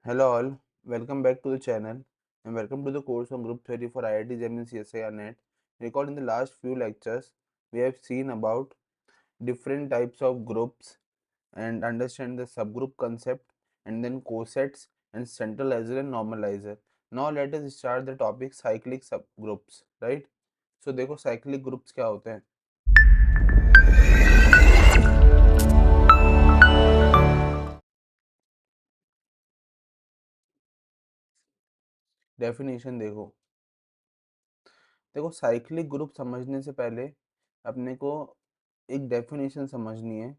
Hello all, welcome back to the channel and welcome to the course on Group Theory for IIT JEE CSIR NET. Recall in the last few lectures, we have seen about different types of groups and understand the subgroup concept and then cosets and centralizer and normalizer. Now let us start the topic cyclic subgroups, right? So देखो cyclic groups क्या होते हैं. Definition देखो cyclic group समझने से पहले अपने को एक डेफिनेशन समझनी है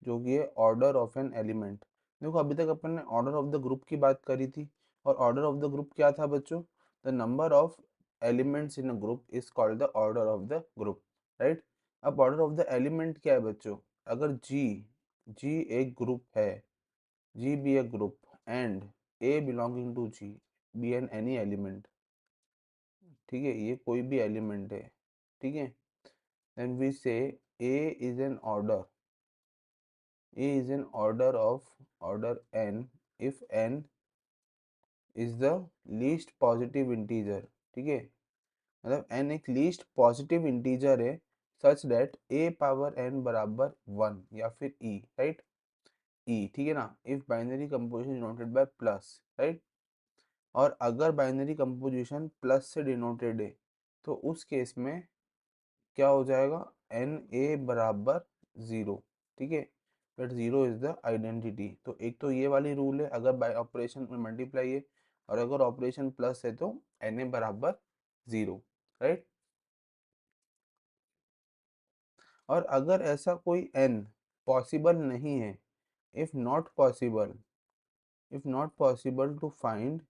जो कि है ऑर्डर ऑफ एन एलिमेंट. देखो अभी तक अपन ने ऑर्डर ऑफ द ग्रुप की बात करी थी और ऑर्डर ऑफ द ग्रुप क्या था बच्चों. The number of elements in a group is called the order of the group, right. अब ऑर्डर ऑफ द एलिमेंट क्या है बच्चों. अगर जी एक ग्रुप है, G be a group and a belonging to G be an any element, ठीक है, ये कोई भी एलिमेंट है, ठीक है, then we say A is an order. A is an order of order n if n is the least positive integer. ठीक है, मतलब n एक least positive integer है such that a power n बराबर 1 या फिर e, right. e, ठीक है ना. if binary composition denoted by plus, right. और अगर बाइनरी कंपोजिशन प्लस से डिनोटेड है तो उस केस में क्या हो जाएगा. एन ए बराबर ज़ीरो, ठीक है. But zero is the identity. तो एक तो ये वाली रूल है अगर बाय ऑपरेशन में मल्टीप्लाई है और अगर ऑपरेशन प्लस है तो एन ए बराबर ज़ीरो, राइट. और अगर ऐसा कोई एन पॉसिबल नहीं है, if not possible to find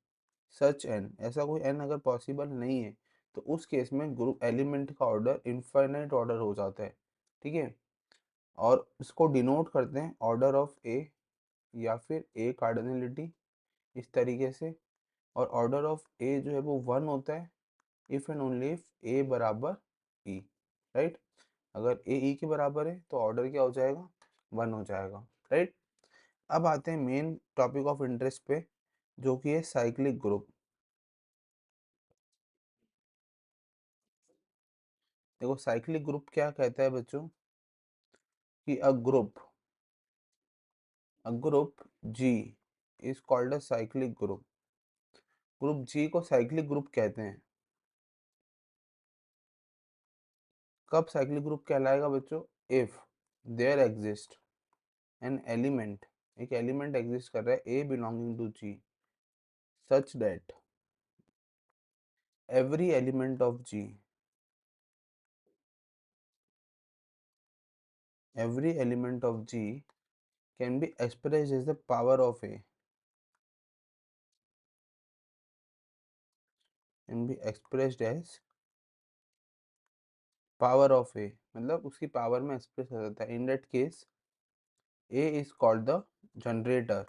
such n, ऐसा कोई एन अगर पॉसिबल नहीं है तो उस केस में ग्रुप एलिमेंट का ऑर्डर इनफाइनाइट ऑर्डर हो जाता है, ठीक है. और इसको डिनोट करते हैं ऑर्डर ऑफ ए या फिर ए कार्डिनलिटी, इस तरीके से. और ऑर्डर ऑफ ए जो है वो 1 होता है इफ एंड ओनली इफ ए बराबर ई, राइट. अगर ए ई के बराबर है तो ऑर्डर क्या हो जाएगा, 1 हो जाएगा, राइट. अब आते हैं मेन टॉपिक ऑफ इंटरेस्ट पे जो कि है साइक्लिक ग्रुप. देखो साइक्लिक ग्रुप क्या कहता है बच्चों कि a group G is called a cyclic group. Group G को साइक्लिक ग्रुप कहते हैं. कब साइक्लिक ग्रुप कहलाएगा बच्चों. If there exist an element, एक एलिमेंट एग्जिस्ट कर रहा है a belonging to G such that every element of G, every element of G can be expressed as the power of A, can be expressed as power of A, मतलब उसकी power में express हो जाता है. In that case A is called the generator.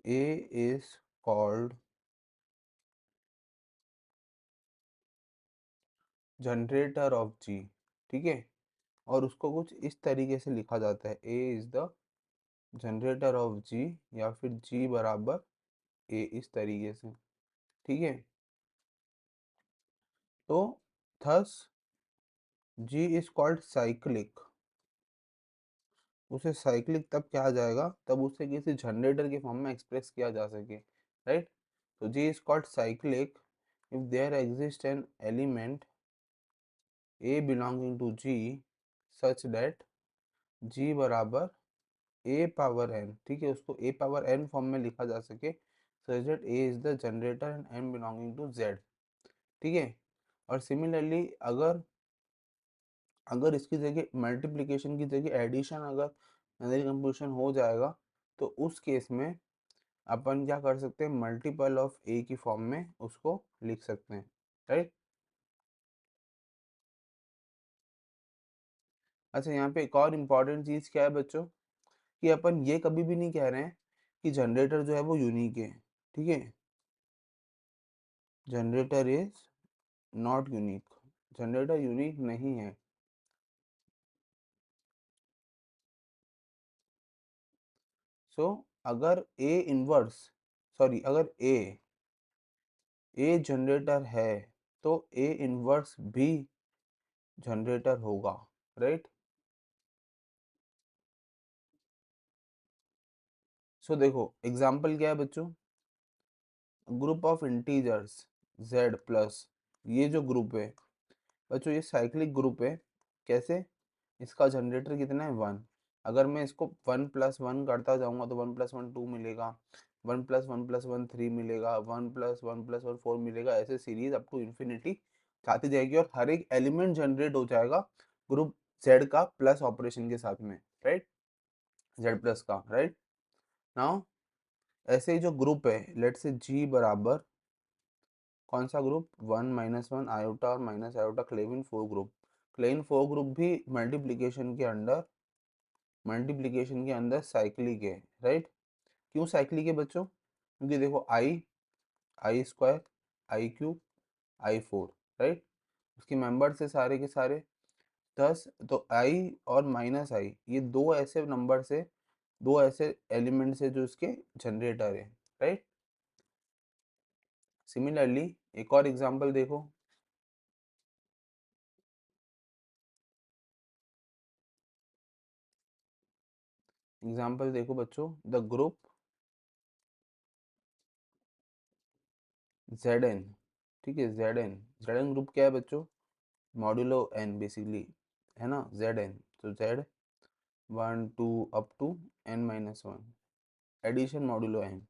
A is called generator of G, ठीक है. और उसको कुछ इस तरीके से लिखा जाता है ए इज द जनरेटर ऑफ जी या फिर जी बराबर ए, इस तरीके से, ठीक है. तो thus G is called cyclic. उसे साइक्लिक तब कहा जाएगा तब उसे किसी जनरेटर के फॉर्म में एक्सप्रेस किया जा सके, राइट. तो G is called cyclic if there exist an element a belonging to G such that G बराबर ए पावर एन, ठीक है, उसको ए पावर एन फॉर्म में लिखा जा सके such that a is the generator and n belonging to Z, ठीक है. और सिमिलरली अगर अगर इसकी जगह मल्टीप्लिकेशन की जगह एडिशन अगर नजरी कंपोजिशन हो जाएगा तो उस केस में अपन क्या कर सकते हैं, मल्टीपल ऑफ ए की फॉर्म में उसको लिख सकते हैं, राइट. अच्छा यहाँ पे एक और इम्पॉर्टेंट चीज़ क्या है बच्चों कि अपन ये कभी भी नहीं कह रहे हैं कि जनरेटर जो है वो यूनिक है, ठीक है. Generator is not unique, generator unique नहीं है. सो अगर अगर ए जनरेटर है तो ए इनवर्स भी जनरेटर होगा, राइट। सो देखो एग्जाम्पल क्या है बच्चों, group of integers z plus, ये जो ग्रुप है बच्चों ये साइक्लिक ग्रुप है। कैसे, इसका जनरेटर कितना है 1। अगर मैं इसको 1+1 करता जाऊंगा तो 1+1 2 मिलेगा, 1+1+1 3 मिलेगा, 1+1+1 4 मिलेगा, ऐसे सीरीज अप टू इन्फिनिटी जाती जाएगी और हर एक एलिमेंट जनरेट हो जाएगा ग्रुप z का प्लस ऑपरेशन के साथ में, राइट, z प्लस का, राइट। नाउ ऐसे ही जो ग्रुप है लेट से g बराबर कौन सा ग्रुप, 1 - 1 आयोटा और माइनस आयोटा क्लेविन 4 ग्रुप। क्लेविन 4 ग्रुप भी मल्टीप्लिकेशन के अंदर साइक्लिक है, राइट। क्यों साइक्लिक है बच्चों, क्योंकि देखो आई स्क्वायर, आई क्यूब, आई4, राइट। उसके मेंबर से सारे के सारे 10, तो आई और माइनस आई ये दो ऐसे नंबर से, दो ऐसे एलिमेंट से जो इसके जनरेटर है, राइट। सिमिलरली एक और एग्जांपल देखो, बच्चों, द ग्रुप Zn, ठीक है, Zn ग्रुप क्या है बच्चों, मॉड्यूलो n बेसिकली, है ना, Zn, तो Z 1 2 up to n-1, addition modulo n,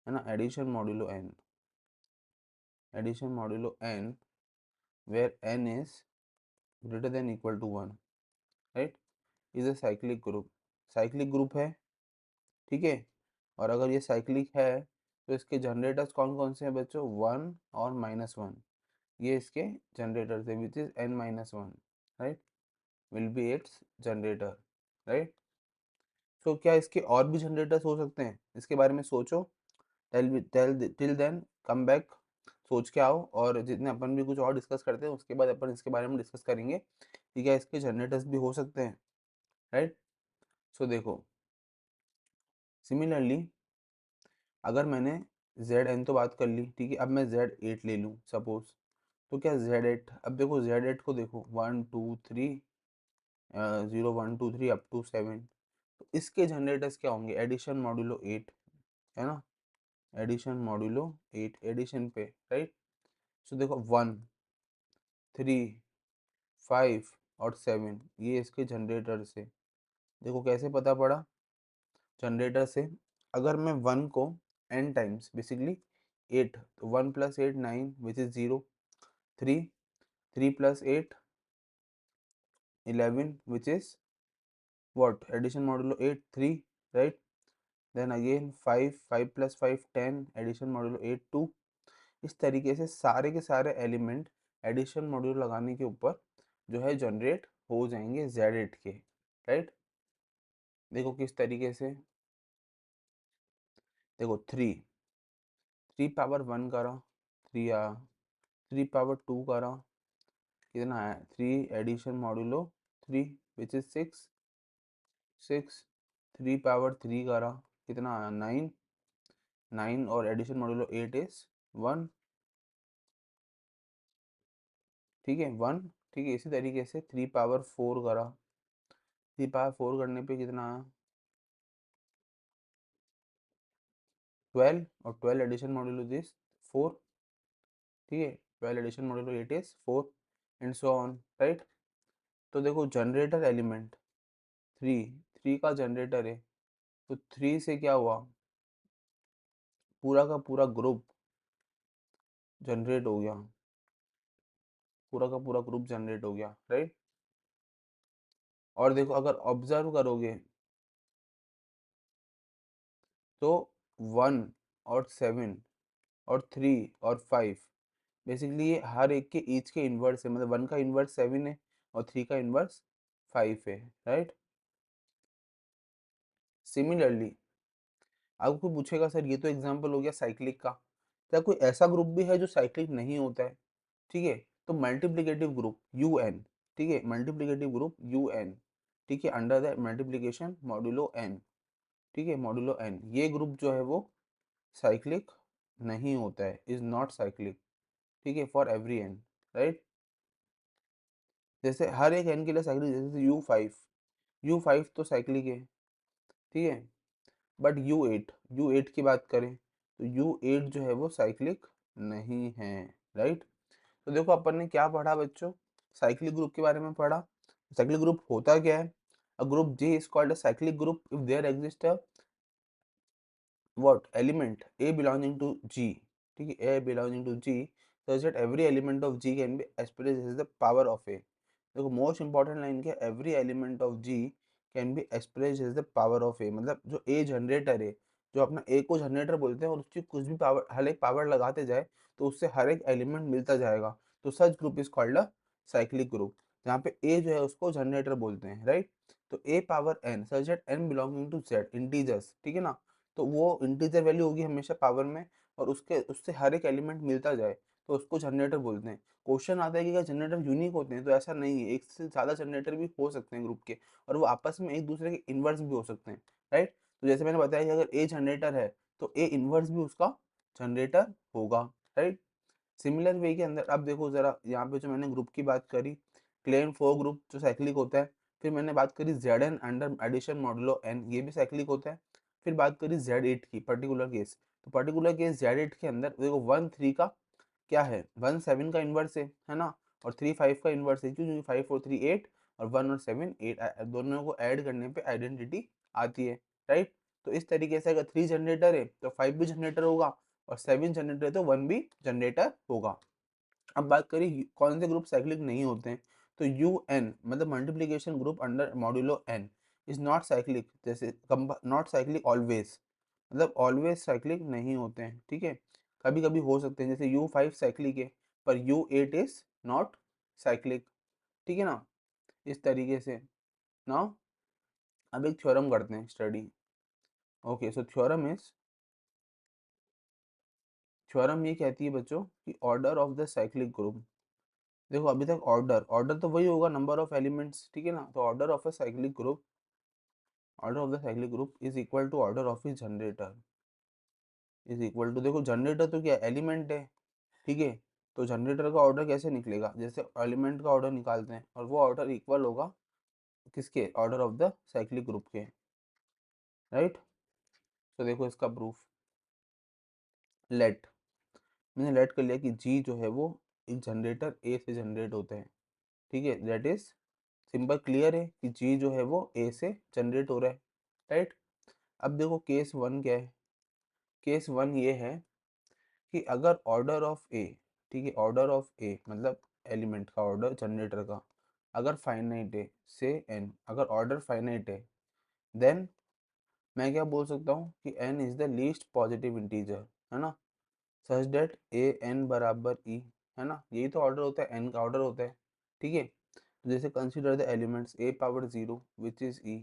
है ना, addition modulo n where n is greater than equal to 1, right, is a cyclic group है, ठीक है। और अगर ये साइक्लिक है तो इसके जनरेटर्स कौन कौन से हैं बच्चों, 1 और -1, ये इसके जनरेटर थे which is n-1, right, will be its generator, right. So क्या इसके और भी जनरेटर्स हो सकते हैं, इसके बारे में सोचो, टिल देन कम बैक, सोच के आओ, और जितने अपन भी कुछ और डिस्कस करते हैं उसके बाद अपन इसके बारे में डिस्कस करेंगे कि क्या इसके जनरेटर्स भी हो सकते हैं, राइट। सो देखो सिमिलरली अगर मैंने Zn तो बात कर ली, ठीक है, अब मैं Z8 ले लूँ सपोज, तो क्या Z8, अब देखो Z8 को देखो 1 2 3 0 1 2 3 अप टू 7, तो इसके जनरेटर्स क्या होंगे, एडिशन मॉड्यूलो 8, है ना, एडिशन मॉड्यूलो 8 एडिशन पे, राइट। सो देखो 1 3 5 और 7 ये इसके जनरेटर से, देखो कैसे पता पड़ा, जनरेटर से अगर मैं 1 को n टाइम्स बेसिकली 8, तो 1 + 8 9 which is 0, 3 3 + 8 11 which is what, addition modulo 8 3, right. Then again 5 5 + 5 10 addition modulo 8 2। इस तरीके से सारे के सारे एलिमेंट एडिशन मॉड्यूल लगाने के ऊपर जो है जनरेट हो जाएंगे Z8 के, राइट। देखो किस तरीके से, देखो 3 पावर 1 करा 3 आया, 3 पावर 2 करा कितना आया 3, addition modulo 3 which is 6, 3 power 3 करा कितना आया 9 और एडिशन मॉड्यूलो 8 इज 1, ठीक है 1, ठीक है। इसी तरीके से 3 पावर 4 करा, 3 पावर 4 करने पे कितना आया 12, और 12 एडिशन मॉड्यूलो दिस 4, ठीक है, 12 addition modulo 8 is 4 and so on, right. तो देखो जनरेटर एलिमेंट 3, 3 का जनरेटर है, तो 3 से क्या हुआ, पूरा का पूरा ग्रुप जनरेट हो गया, पूरा का पूरा ग्रुप जनरेट हो गया, राइट। और देखो अगर ऑब्जर्व करोगे तो 1 और 7 और 3 और 5 बेसिकली ये हर एक के ईच के इन्वर्स है, मतलब 1 का इन्वर्स 7 है और 3 का इन्वर्स 5 है, राइट। सिमिलरली आपको पूछेगा सर ये तो एग्जांपल हो गया साइक्लिक का, क्या कोई ऐसा ग्रुप भी है जो साइक्लिक नहीं होता है, ठीक है, तो मल्टीप्लिकेटिव ग्रुप UN, ठीक है, मल्टीप्लिकेटिव ग्रुप UN, ठीक है, under the multiplication modulo n, ठीक है, मॉड्यूलो n, ये ग्रुप जो है वो साइक्लिक नहीं होता है, इज नॉट साइक्लिक, ठीक है, फॉर एवरी n, राइट। जैसे हर एक n के लिए साइक्लिक, जैसे U5 तो साइक्लिक है, ठीक है, बट U8 की बात करें तो U8 जो है वो साइक्लिक नहीं है, राइट। तो देखो अपन ने क्या पढ़ा बच्चों, साइक्लिक ग्रुप के बारे में पढ़ा। साइक्लिक ग्रुप होता क्या है, a group J is called a cyclic group if there exists a what element A belonging to G, ठीक है, A belonging to G such that every element of G can be expressed as the power of A। देखो most important line क्या, every element of G can be expressed as the power of A, मतलब जो A generator है, जो अपना A को generator बोलते हैं और उसकी कुछ भी पावर, हर एक पावर लगाते जाए तो उससे हर एक एलिमेंट मिलता जाएगा, तो such group is called a cyclic group, जहाँ पे A जो है उसको जनरेटर बोलते हैं, राइट। तो A power n such that n belonging to Z integers, ठीक है ना, तो वो इंटीजर वैल्यू होगी हमेशा पावर में, और उसके उससे हर एक एलिमेंट मिलता जाए तो उसको जनरेटर बोलते हैं। क्वेश्चन आता है कि क्या जनरेटर यूनिक होते हैं, तो ऐसा नहीं है, एक से ज़्यादा जनरेटर भी हो सकते हैं ग्रुप के, और वो आपस में एक दूसरे के इन्वर्स भी हो सकते हैं, राइट। तो जैसे मैंने बताया कि अगर ए जनरेटर है तो ए इन्वर्स भी उसका जनरेटर होगा, राइट। सिमिलर वे के अंदर अब देखो जरा, यहाँ पे जो मैंने ग्रुप की बात करी, क्लेन फोर ग्रुप जो साइक्लिक होता है, फिर मैंने बात करी Zn under addition modulo n, ये भी साइक्लिक होता है। फिर बात करी Z8 की पर्टिकुलर केस, तो पर्टिकुलर केस Z8 के अंदर देखो 1 3 का क्या है, 1 7 का इन्वर्स है ना, और 3 5 का इन्वर्स है, क्यों, क्योंकि 5 4 3 8 और 1 और 7 8, दोनों को ऐड करने पे आइडेंटिटी आती है, राइट। तो इस तरीके से अगर 3 जनरेटर है तो 5 भी जनरेटर होगा, और 7 जनरेटर है तो 1 भी जनरेटर होगा। अब बात करें कौन से ग्रुप साइक्लिक नहीं होते हैं, तो यू एन मतलब multiplication group under modulo n is not cyclic, जैसे नॉट साइक्लिक ऑलवेज, मतलब ऑलवेज साइक्लिक नहीं होते हैं, ठीक है, कभी कभी हो सकते हैं, जैसे U5 साइक्लिक है पर U8 इज नॉट साइक्लिक, ठीक है ना, इस तरीके से ना। अब एक थ्योरम करते हैं स्टडी। ओके, सो थ्योरम ये कहती है बच्चों कि order of the cyclic group, देखो अभी तक ऑर्डर ऑर्डर तो वही होगा, नंबर ऑफ एलिमेंट्स, ठीक है ना, तो order of a cyclic group, order of the cyclic group is equal to order of its generator, is equal to, देखो जनरेटर तो क्या एलिमेंट है, ठीक है, तो जनरेटर का ऑर्डर कैसे निकलेगा, जैसे एलिमेंट का ऑर्डर निकालते हैं और वो ऑर्डर इक्वल होगा किसके, order of the cyclic group के, राइट। तो देखो इसका प्रूफ, लेट, मैंने लेट कर लिया कि जी जो है वो एक जनरेटर ए से जनरेट होते हैं, ठीक है, दैट इज सिंपल, क्लियर है कि जी जो है वो ए से जनरेट हो रहा है, राइट। अब देखो केस वन क्या है, केस वन ये है कि अगर ऑर्डर ऑफ ए, ठीक है, ऑर्डर ऑफ ए मतलब एलिमेंट का ऑर्डर जनरेटर का अगर फाइनाइट है से एन, अगर ऑर्डर फाइनाइट है, देन मैं क्या बोल सकता हूँ कि n is the least positive integer, है ना, सच डेट ए एन बराबर ई, है ना, यही तो ऑर्डर होता है, एन का ऑर्डर होता है, ठीक है। तो जैसे consider the elements a power 0 which is e,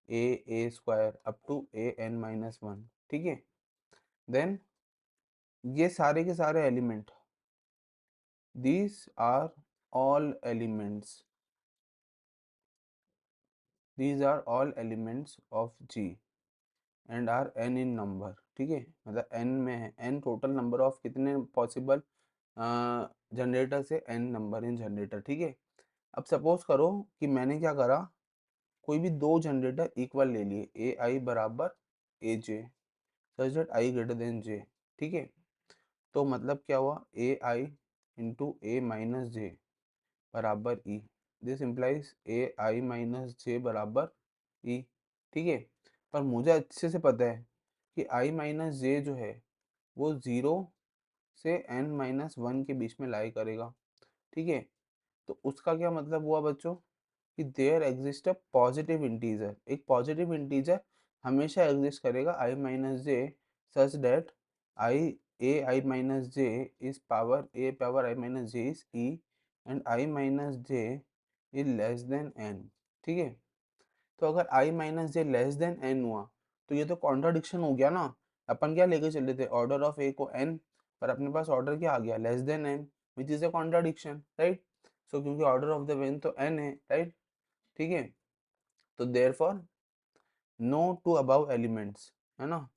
a square up to a n minus one, ठीक है, देन ये सारे के सारे element, these are all elements, these are all elements of G and are n in number, ठीक है, मतलब n में है, n टोटल नंबर ऑफ कितने पॉसिबल जनरेटर से n नंबर इन जनरेटर, ठीक है। अब सपोज करो कि मैंने क्या करा, कोई भी दो जनरेटर इक्वल ले लिए, ए आई बराबर a j, such that i greater than j, ठीक है, तो मतलब क्या हुआ, ए आई इंटू ए माइनस जे बराबर e, this implies a i minus j बराबर ई, ठीक है। पर मुझे अच्छे से पता है कि आई माइनस जे जो है वो ज़ीरो से एन माइनस वन के बीच में लाई करेगा, ठीक है। तो उसका क्या मतलब हुआ बच्चों कि there exist a positive integer, एक पॉजिटिव इंटीजर हमेशा एग्जिस्ट करेगा i minus j, such that i a i minus j is power a power i minus j is e and i minus j is less than n, ठीक है। तो अगर i minus j less than n हुआ तो ये तो contradiction हो गया ना, अपन क्या लेके चले थे ऑर्डर ऑफ ए को एन, पर अपने पास ऑर्डर क्या आ गया, less than n, which is a contradiction, right. So क्योंकि ऑर्डर ऑफ द वेन तो एन है, राइट, ठीक है, तो therefore no two above elements, है ना,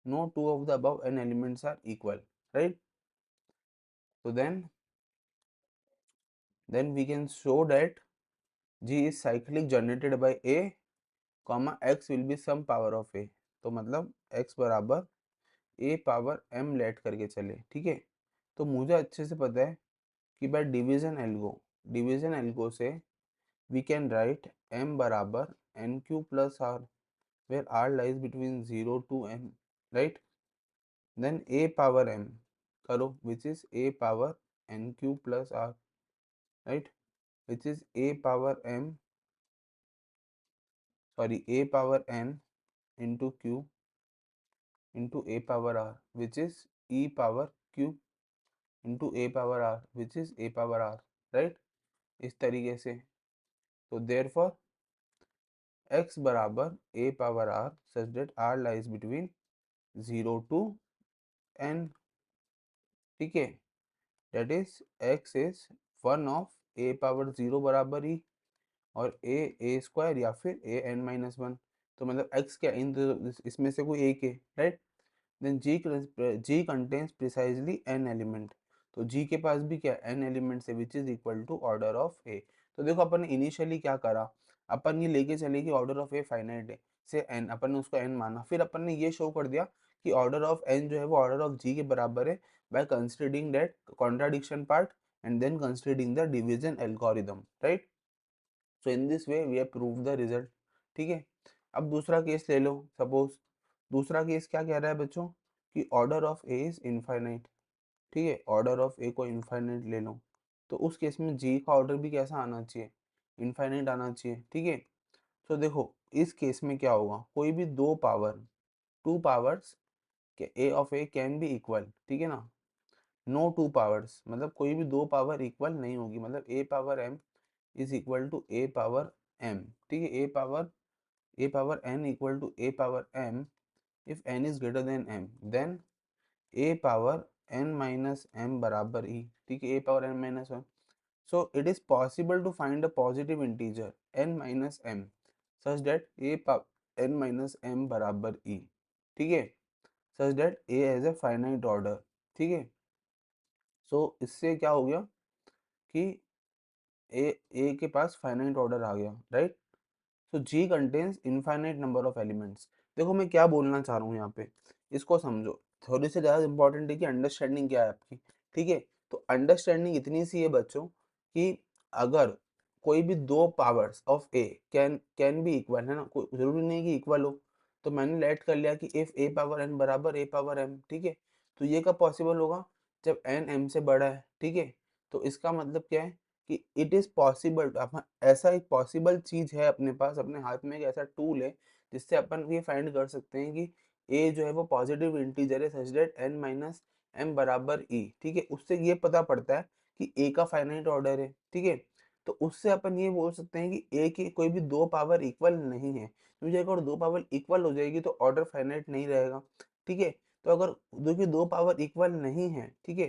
no two of the above n elements are equal, right. So then we can show that G is cyclic generated by A, comma x will be some power of A। तो मतलब x बराबर a power m late करके चले, ठीक है। तो मुझे अच्छे से पता है कि बाय डिवीजन एल्गो से वी कैन राइट m बराबर n q plus r, where r lies between 0 to m, right. Then a power m करो which is a power n q plus r, right, which is a power m, sorry, a power n into q into a power r, which is e power q into a power r, which is a power r, right, इस तरीके से। तो therefore x बराबर a power r such that r lies between 0 to n, ठीक है। that is x is 1 of a power 0 बराबर ही और a square या फिर a n माइनस 1। तो मतलब x क्या इन इसमें से कोई एक है, right. Then g contains precisely n element. तो g के पास भी क्या n एलिमेंट्स है which is equal to order of a। तो देखो अपन ने इनिशियली क्या करा, अपन ये लेके चले कि ऑर्डर ऑफ a फाइनाइट है से n, अपन ने उसको n माना, फिर अपन ने ये शो कर दिया कि ऑर्डर ऑफ n जो है वो ऑर्डर ऑफ g के बराबर है by considering that contradiction part and then considering the division algorithm, right. So in this way we have prove the result, ठीक है। अब दूसरा केस ले लो, सपोज दूसरा केस क्या कह रहा है बच्चों कि order of A is infinite, ठीक है, ऑर्डर ऑफ ए को इनफाइनाइट ले लो। तो उस केस में जी का ऑर्डर भी कैसा आना चाहिए, इनफाइनाइट आना चाहिए, ठीक है। तो देखो इस केस में क्या होगा, कोई भी दो पावर, टू पावर्स के a of a can be equal, ठीक है ना। नो टू पावर्स मतलब कोई भी दो पावर इक्वल नहीं होगी, मतलब a power m is equal to a power m, ठीक है। A power n equal to a power m if n is greater than m, then a power n minus m बराबर e, ठीक है, a power n minus 1। So it is possible to find a positive integer n minus m such that a power n minus m बराबर e, ठीक है, such that a has a finite order, ठीक है। सो इससे क्या हो गया कि ए के पास फाइनाइट ऑर्डर आ गया, right. So G contains infinite number of elements. देखो मैं क्या बोलना चाह रहा हूँ यहाँ पे, इसको समझो। थोड़ी सी ज़्यादा इंपॉर्टेंट है कि अंडरस्टैंडिंग क्या है आपकी, ठीक है। तो अंडरस्टैंडिंग इतनी सी है बच्चों कि अगर कोई भी दो powers of a can be equal, है ना, कोई जरूरी नहीं कि इक्वल हो। तो मैंने लेट कर लिया कि इफ ए पावर एन बराबर ए पावर एम, ठीक है। तो ये कब पॉसिबल होगा, जब एन एम से बड़ा है, ठीक है। तो इसका मतलब क्या है कि इट इज पॉसिबल, ऐसा एक पॉसिबल चीज है अपने पास, अपने हाथ में एक ऐसा टूल है जिससे अपन ये फाइंड कर सकते हैं कि ए जो है वो पॉजिटिव इंटीजर है such that n minus m बराबर ई, ठीक है। उससे ये पता पड़ता है कि ए का फाइनाइट ऑर्डर है, ठीक है। तो उससे अपन ये बोल सकते हैं कि ए की कोई भी दो पावर इक्वल नहीं है, क्योंकि अगर दो पावर इक्वल हो जाएगी तो ऑर्डर फाइनाइट नहीं रहेगा, ठीक है। तो अगर दो पावर इक्वल नहीं है, ठीक है,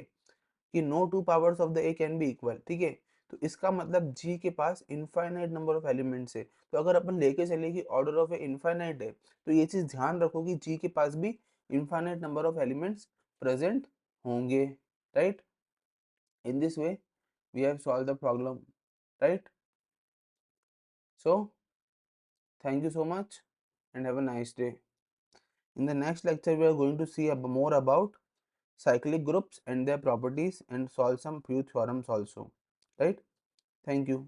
कि no two powers of the a can be equal, ठीक है। तो इसका मतलब जी के पास इनफाइनाइट नंबर ऑफ एलिमेंट्स है। तो अगर अपन लेके चले कि ऑर्डर ऑफ ए इनफाइनाइट है, तो ये चीज ध्यान रखो कि जी के पास भी infinite number of elements present होंगे, right. In this way we have solve the problem, right. So thank you so much and have a nice day. In the next lecture we are going to see more about cyclic groups and their properties and solve some few theorems also, right. Thank you.